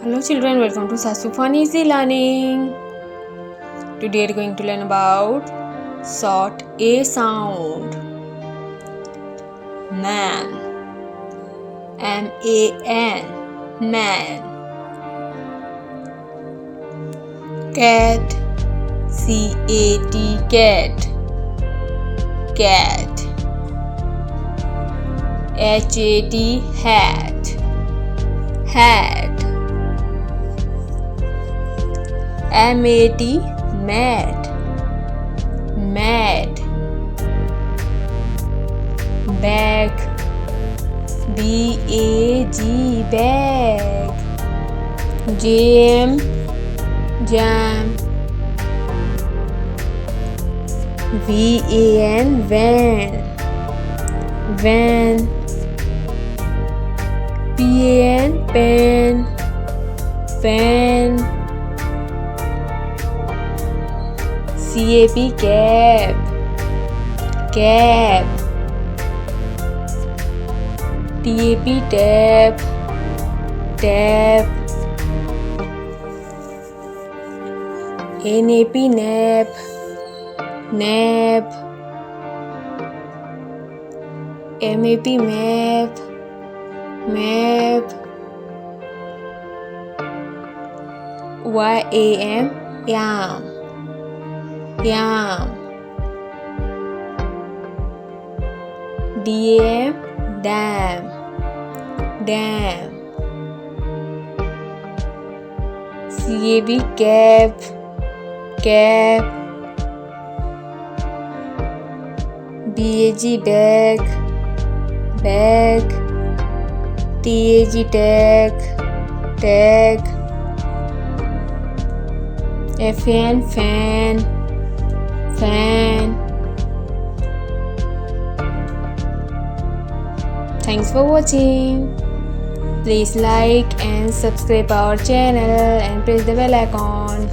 Hello children, welcome to Sasu Fun Easy Learning. Today we are going to learn about short A sound. Man. M-A-N. Man. Cat. C-A-T. Cat. Cat. H-A-T. Hat. Hat. M-A-T. Mat. Mat. Bag. B-A-G. Bag. Jam. Jam. V-A-N. Van. Van. P-A-N. Pen. Pen. C-A-P. Cap. Cap. T-A-P. Tap. Tap. N-A-P. Nap. Nap. M-A-P. Map. Map. Y-A-M. Yam. Yam. D-A-M. Dam. Dam. C-A-B. Cap. Cap. B-A-G. Bag. Bag. T-A-G. Tag. Tag. F-A-N. Fan. Fan. Thanks for watching. Please like and subscribe our channel and press the bell icon.